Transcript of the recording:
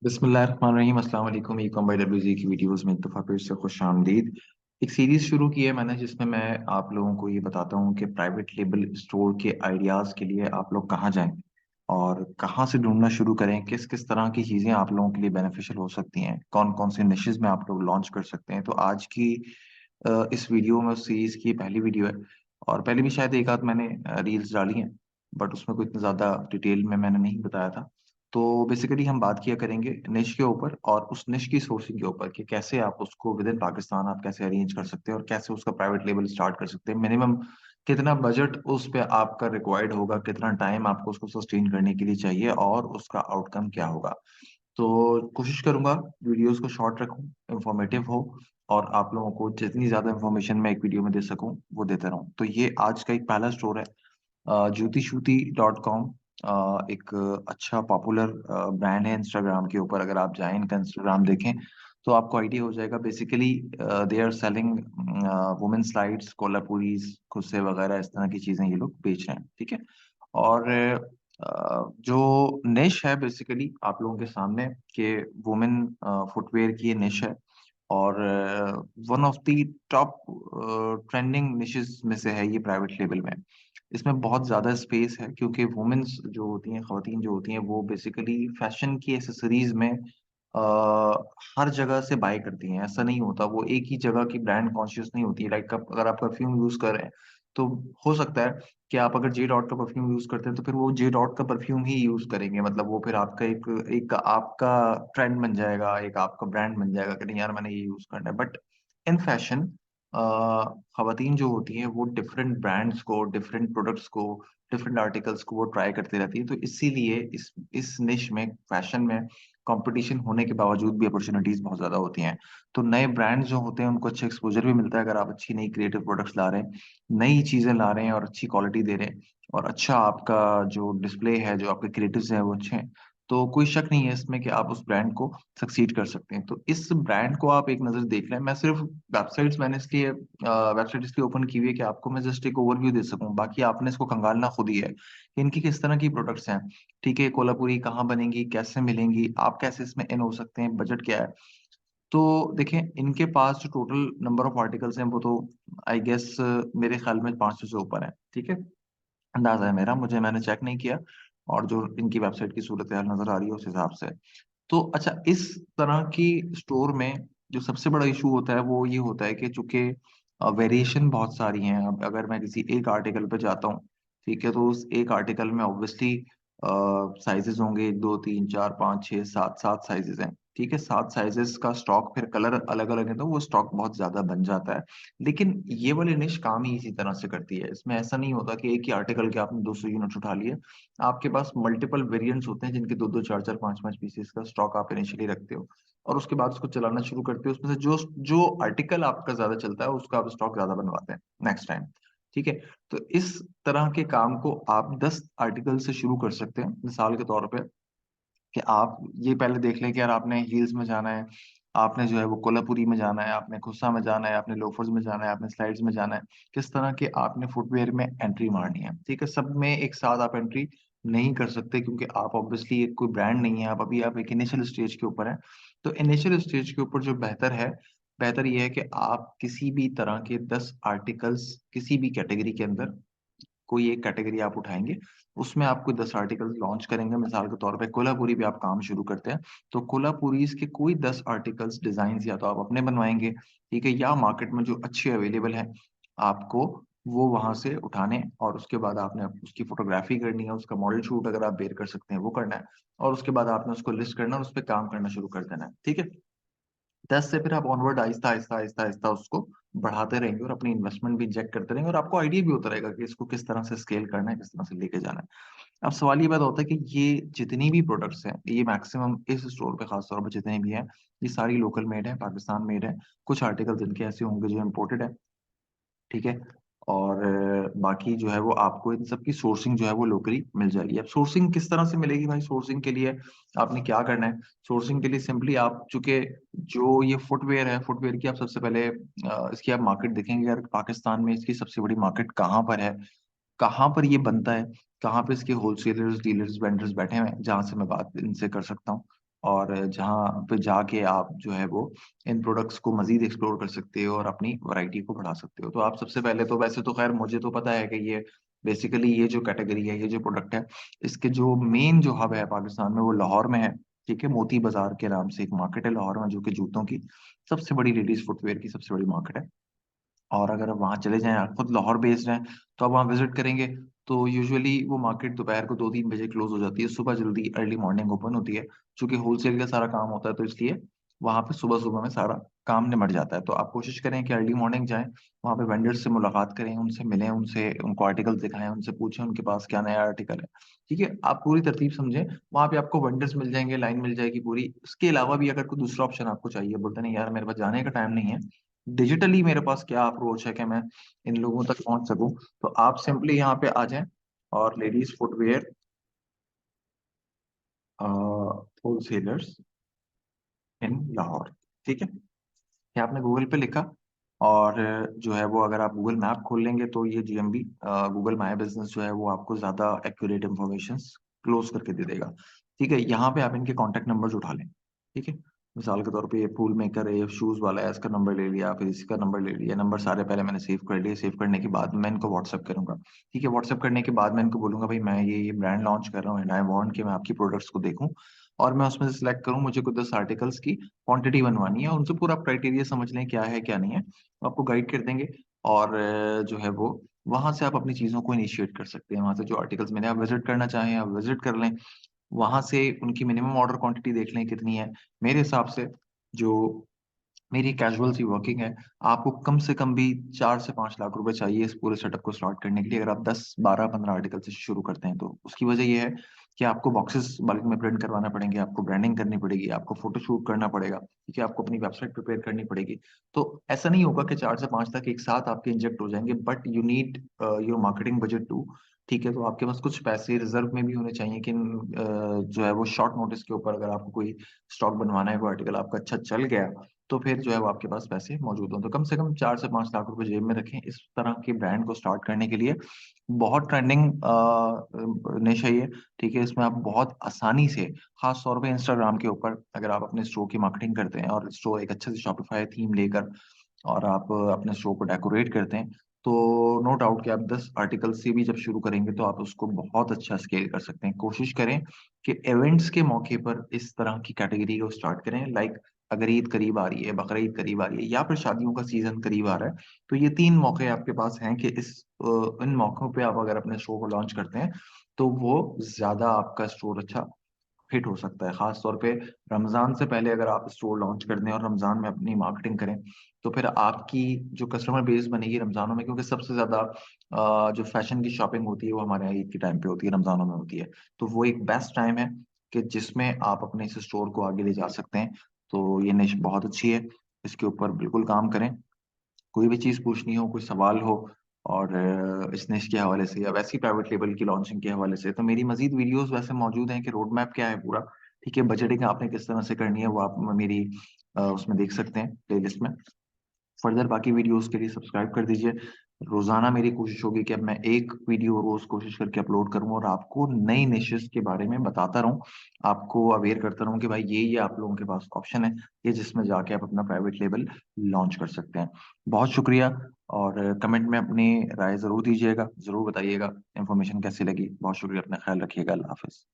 बिस्मिल्लाहिर्रहमानिर्रहीम अस्सलाम वालेकुम। ई कॉम बाय डब्ल्यूजी की वीडियोस में एक दफ़ा फिर से खुश आमदीद। एक सीरीज शुरू की है मैंने जिसमें मैं आप लोगों को ये बताता हूँ कि प्राइवेट लेबल स्टोर के आइडियाज़ के लिए आप लोग कहाँ जाएं और कहाँ से ढूंढना शुरू करें, किस किस तरह की चीज़ें आप लोगों के लिए बेनिफिशियल हो सकती हैं, कौन कौन से निशेज में आप लोग लॉन्च कर सकते हैं। तो आज की इस वीडियो में उस सीरीज की पहली वीडियो है और पहले भी शायद एक आध मैंने रील्स डाली हैं, बट उसमें कोई इतना ज़्यादा डिटेल में मैंने नहीं बताया था। तो बेसिकली हम बात किया करेंगे निश के ऊपर और उस निश की सोर्सिंग के ऊपर कि कैसे आप उसको विद इन पाकिस्तान आप कैसे अरेंज कर सकते हैं और कैसे उसका प्राइवेट लेबल स्टार्ट कर सकते हैं। मिनिमम कितना बजट उस पे आपका रिक्वायर्ड होगा, कितना टाइम आपको उसको सस्टेन करने के लिए चाहिए और उसका आउटकम क्या होगा। तो कोशिश करूंगा वीडियोस को शॉर्ट रखूं, इंफॉर्मेटिव हो और आप लोगों को जितनी ज्यादा इंफॉर्मेशन मैं एक वीडियो में दे सकूं वो देता रहूं। तो ये आज का एक पहला स्टोर है, ज्योतिश्रुति.com। एक अच्छा पॉपुलर ब्रांड है इंस्टाग्राम के ऊपर। अगर आप जाएं इनका इंस्टाग्राम देखें तो आपको आइडिया हो जाएगा। Basically they are selling women slides, Kolhapuris, खुस्से वगैरह इस तरह की चीजें ये लोग बेच रहे हैं। ठीक है। और जो निश है बेसिकली आप लोगों के सामने कि वुमेन फुटवेयर की ये निश है और one of the top trending niches में से है ये प्राइवेट लेबल में। इसमें बहुत ज्यादा स्पेस है क्योंकि वुमेन्स जो होती हैं, खवातीन जो होती हैं, वो बेसिकली फैशन की एसेसरीज में हर जगह से बाय करती हैं। ऐसा नहीं होता वो एक ही जगह की ब्रांड कॉन्शियस नहीं होती। लाइक अगर आप परफ्यूम यूज कर रहे हैं तो हो सकता है कि आप अगर जे डॉट का परफ्यूम यूज करते हैं तो फिर वो जे डॉट का परफ्यूम ही यूज करेंगे। मतलब वो फिर आपका एक एक आपका ट्रेंड बन जाएगा, एक आपका ब्रांड बन जाएगा कि नहीं यार मैंने ये यूज करना है। बट इन फैशन खवातीन जो होती हैं वो डिफरेंट ब्रांड्स को, डिफरेंट प्रोडक्ट्स को, डिफरेंट आर्टिकल्स को वो ट्राई करती रहती है। तो इसीलिए इस निश में, फैशन में कंपटीशन होने के बावजूद भी अपॉर्चुनिटीज बहुत ज्यादा होती हैं। तो नए ब्रांड्स जो होते हैं उनको अच्छा एक्सपोजर भी मिलता है अगर आप अच्छी नई क्रिएटिव प्रोडक्ट्स ला रहे हैं, नई चीजें ला रहे हैं और अच्छी क्वालिटी दे रहे हैं और अच्छा आपका जो डिस्प्ले है, जो आपके क्रिएटिव्स हैं वो अच्छे हैं। तो कोई शक नहीं है इसमें कि आप उस ब्रांड को सक्सीड कर सकते हैं। तो इस ब्रांड को आप एक नजर देख लें। मैं सिर्फ वेबसाइट्स मैंने इसलिए वेबसाइट इसलिए ओपन की हुई है कि आपको मैं जस्ट एक ओवरव्यू दे सकूं, बाकी आपने इसको खंगालना खुद ही है कि इनकी किस तरह की प्रोडक्ट्स हैं। ठीक है, कोल्हापुरी कहाँ बनेंगी, कैसे मिलेंगी, आप कैसे इसमें इन हो सकते हैं, बजट क्या है। तो देखें इनके पास जो टोटल नंबर ऑफ आर्टिकल्स हैं वो तो आई गेस मेरे ख्याल में 500 से ऊपर है। ठीक है, अंदाजा है मेरा, मैंने चेक नहीं किया और जो इनकी वेबसाइट की सूरत हाल नजर आ रही है उस हिसाब से। तो अच्छा, इस तरह की स्टोर में जो सबसे बड़ा इशू होता है वो ये होता है कि चूंकि वेरिएशन बहुत सारी हैं। अब अगर मैं किसी एक आर्टिकल पे जाता हूँ, ठीक है, तो उस एक आर्टिकल में ऑब्वियसली साइजेस होंगे, एक दो तीन चार पाँच छः सात, सात साइजेस हैं। ठीक है, सात साइजेस का स्टॉक, फिर कलर अलग अलग है तो वो स्टॉक बहुत ज्यादा बन जाता है। लेकिन ये वाली निश काम ही इसी तरह से करती है। इसमें ऐसा नहीं होता कि एक ही आर्टिकल के आपने 200 यूनिट उठा लिए। आपके पास मल्टीपल वेरिएंट्स होते हैं जिनके दो दो चार चार पांच पांच पीसेस का स्टॉक आप इनिशियली रखते हो और उसके बाद उसको चलाना शुरू करते हो। उसमें से जो जो आर्टिकल आपका ज्यादा चलता है उसका आप स्टॉक ज्यादा बनवाते हैं नेक्स्ट टाइम। ठीक है, तो इस तरह के काम को आप 10 आर्टिकल से शुरू कर सकते हैं। मिसाल के तौर पे कि आप ये पहले देख लें कि यार आपने हील्स में जाना है, आपने जो है वो कोल्हापुरी में जाना है, आपने खुस्सा में जाना है, आपने लोफर्स में जाना है, आपने स्लाइड्स में जाना है, किस तरह के आपने फुटवेयर में एंट्री मारनी है। ठीक है, सब में एक साथ आप एंट्री नहीं कर सकते क्योंकि आप ऑब्वियसली एक कोई ब्रांड नहीं है, आप एक इनिशियल स्टेज के ऊपर हैं। तो इनिशियल स्टेज के ऊपर जो बेहतर है, बेहतर ये है कि आप किसी भी तरह के 10 आर्टिकल्स किसी भी कैटेगरी के अंदर, कोई एक कैटेगरी आप उठाएंगे, उसमें आपको 10 आर्टिकल लॉन्च करेंगे। मिसाल के तौर पे कोल्हापुरी पे आप काम शुरू करते हैं तो कोल्हापुरीज के कोई 10 आर्टिकल्स, डिजाइन या तो आप अपने बनवाएंगे, ठीक है, या मार्केट में जो अच्छे अवेलेबल है आपको वो वहां से उठाने और उसके बाद आपने उसकी फोटोग्राफी करनी है, उसका मॉडल शूट अगर आप बेर कर सकते हैं वो करना है और उसके बाद आपने उसको लिस्ट करना और उस पर काम करना शुरू कर देना है। ठीक है, 10 से फिर आप ऑनवर्ड आहिस्ता आहिस्ता आहिस्ता आहिस्ता उसको बढ़ाते रहेंगे और अपनी इन्वेस्टमेंट भी इंजेक्ट करते रहेंगे और आपको आइडिया भी होता रहेगा कि इसको किस तरह से स्केल करना है, किस तरह से लेके जाना है। अब सवाल ये पैदा होता है कि ये जितनी भी प्रोडक्ट्स हैं, ये मैक्सिमम इस स्टोर पे खास तौर पर जितने भी हैं, ये सारी लोकल मेड है, पाकिस्तान मेड है। कुछ आर्टिकल्स इनके ऐसे होंगे जो इम्पोर्टेड है। ठीक है, और बाकी जो है वो आपको इन सब की सोर्सिंग जो है वो लोकली मिल जाएगी। अब सोर्सिंग किस तरह से मिलेगी भाई? सोर्सिंग के लिए आपने क्या करना है? सोर्सिंग के लिए सिंपली आप चूंकि जो ये फुटवेयर है, फुटवेयर की आप सबसे पहले इसकी आप मार्केट देखेंगे यार, पाकिस्तान में इसकी सबसे बड़ी मार्केट कहाँ पर है, कहाँ पर ये बनता है, कहाँ पे इसके होलसेलर्स, डीलर्स, वेंडर्स बैठे हुए हैं जहां से मैं बात इनसे कर सकता हूँ। और जहाँ पे जाके आप जो है वो इन प्रोडक्ट्स को मजीद एक्सप्लोर कर सकते हो और अपनी वैरायटी को बढ़ा सकते हो। तो आप सबसे पहले तो, वैसे तो खैर मुझे तो पता है कि ये बेसिकली ये जो कैटेगरी है, ये जो प्रोडक्ट है, इसके जो मेन जो हब है पाकिस्तान में वो लाहौर में है। ठीक है, मोती बाजार के नाम से एक मार्केट है लाहौर में, जो कि जूतों की सबसे बड़ी, लेडीज फुटवेयर की सबसे बड़ी मार्केट है। और अगर आप वहाँ चले जाएं, आप खुद लाहौर बेस्ड हैं, तो आप वहाँ विजिट करेंगे तो यूजुअली वो मार्केट दोपहर को 2-3 बजे क्लोज हो जाती है, सुबह जल्दी अर्ली मॉर्निंग ओपन होती है। चूंकि होलसेल का सारा काम होता है तो इसलिए वहाँ पे सुबह सुबह में सारा काम निमट जाता है। तो आप कोशिश करें कि अर्ली मॉर्निंग जाएं, वहाँ पे वेंडर्स से मुलाकात करें, उनसे मिलें, उनसे उनको आर्टिकल दिखाएं, उनसे पूछें उनके पास क्या नया आर्टिकल है। ठीक है, आप पूरी तरतीब समझें, वहाँ पे आपको वेंडर्स मिल जाएंगे, लाइन मिल जाएगी पूरी। उसके अलावा भी अगर कोई दूसरा ऑप्शन आपको चाहिए, बोलते नहीं यार मेरे पास जाने का टाइम नहीं है, डिजिटली मेरे पास क्या अप्रोच है कि मैं इन लोगों तक पहुंच सकूं, तो आप सिंपली यहाँ पे आ जाएं और लेडीज फुटवेयर होलसेलर्स इन लाहौर, ठीक है, ये आपने गूगल पे लिखा। और जो है वो अगर आप गूगल मैप खोल लेंगे तो ये जीएमबी गूगल माई बिजनेस जो है वो आपको ज्यादा एक्यूरेट इंफॉर्मेशन क्लोज करके दे देगा। ठीक है, यहाँ पे आप इनके कॉन्टेक्ट नंबर्स उठा लें। ठीक है, मिसाल के तौर पे ये फूल मेकर है, ये शूज वाला है, इसका नंबर ले लिया, फिर इसी का नंबर ले लिया, नंबर सारे पहले मैंने सेव कर लिए। सेव करने के बाद मैं इनको व्हाट्सअप करूंगा। ठीक है, व्हाट्सअप करने के बाद मैं इनको बोलूंगा भाई मैं ये ब्रांड लॉन्च कर रहा हूँ एंड आई वांट कि मैं आपकी प्रोडक्ट्स को देखूं और मैं उसमें से सिलेक्ट करूं, मुझे कुछ 10 आर्टिकल्स की क्वांटिटी बनवानी है, उनसे पूरा क्राइटेरिया समझ लें क्या है क्या नहीं है, वो आपको गाइड कर देंगे। और जो है वो वहां से आप अपनी चीजों को इनिशिएट कर सकते हैं। वहां से जो आर्टिकल्स मैंने आप विजिट करना चाहें आप विजिट कर लें, वहां से उनकी मिनिमम ऑर्डर क्वांटिटी देख लें कितनी है। मेरे हिसाब से जो मेरी कैजुअल सी वर्किंग है, आपको कम से कम भी 4 से 5 लाख रुपए चाहिए इस पूरे सेटअप को स्टार्ट करने के लिए, अगर आप 10, 12, 15 आर्टिकल से शुरू करते हैं तो। उसकी वजह यह है कि आपको बॉक्सेस बल्क में प्रिंट करवाना पड़ेंगे, आपको ब्रांडिंग करनी पड़ेगी, आपको फोटोशूट करना पड़ेगा, ठीक है, आपको अपनी वेबसाइट प्रिपेयर करनी पड़ेगी। तो ऐसा नहीं होगा कि 4 से 5 तक एक साथ आपके इंजेक्ट हो जाएंगे, but you need your marketing budget too. ठीक है, तो आपके पास कुछ पैसे रिजर्व में भी होने चाहिए कि जो है वो शॉर्ट नोटिस के ऊपर अगर आपको कोई स्टॉक बनवाना है, वो आर्टिकल आपका अच्छा चल गया, तो फिर जो है वो आपके पास पैसे मौजूद हों। तो कम से कम 4 से 5 लाख रुपए जेब में रखें इस तरह के ब्रांड को स्टार्ट करने के लिए। बहुत ट्रेंडिंग निश है ये। ठीक है, इसमें आप बहुत आसानी से, खास तौर पे इंस्टाग्राम के ऊपर अगर आप अपने स्टोर की मार्केटिंग करते हैं और स्टोर एक अच्छे से शॉपिफाई थीम लेकर और आप अपने स्टोर को डेकोरेट करते हैं, तो नो डाउट कि आप 10 आर्टिकल से भी जब शुरू करेंगे तो आप उसको बहुत अच्छा स्केल कर सकते हैं। कोशिश करें कि इवेंट्स के मौके पर इस तरह की कैटेगरी को स्टार्ट करें। लाइक अगर ईद करीब आ रही है, बकरीद करीब आ रही है, या फिर शादियों का सीजन करीब आ रहा है, तो ये 3 मौके आपके पास हैं कि इन मौकों पे आप अगर अपने स्टोर को लॉन्च करते हैं तो वो ज्यादा आपका स्टोर अच्छा हिट हो सकता है। खास तौर पे रमजान से पहले अगर आप स्टोर लॉन्च कर दें और रमजान में अपनी मार्केटिंग करें, तो फिर आपकी जो कस्टमर बेस बनेगी रमजानों में, क्योंकि सबसे ज्यादा जो फैशन की शॉपिंग होती है वो हमारे यहाँ ईद के टाइम पे होती है, रमजानों में होती है। तो वो एक बेस्ट टाइम है कि जिसमें आप अपने इस स्टोर को आगे ले जा सकते हैं। तो ये निश बहुत अच्छी है, इसके ऊपर बिल्कुल काम करें। कोई भी चीज पूछनी हो, कोई सवाल हो, और इस निश के हवाले से या वैसी प्राइवेट लेबल की लॉन्चिंग के हवाले से, तो मेरी मजीद वीडियोस वैसे मौजूद हैं कि रोड मैप क्या है पूरा। ठीक है, बजटिंग आपने किस तरह से करनी है वो आप मेरी उसमें देख सकते हैं प्लेलिस्ट में। फर्दर बाकी वीडियोस के लिए सब्सक्राइब कर दीजिए। रोजाना मेरी कोशिश होगी कि अब मैं एक वीडियो रोज कोशिश करके अपलोड करूं और आपको नई निशेस के बारे में बताता रहूं, आपको अवेयर करता रहूं कि भाई ये आप लोगों के पास ऑप्शन है, ये जिसमें जाके आप अपना प्राइवेट लेबल लॉन्च कर सकते हैं। बहुत शुक्रिया। और कमेंट में अपनी राय जरूर दीजिएगा, जरूर बताइएगा इन्फॉर्मेशन कैसी लगी। बहुत शुक्रिया, अपना ख्याल रखिएगा। अल्लाह हाफिज।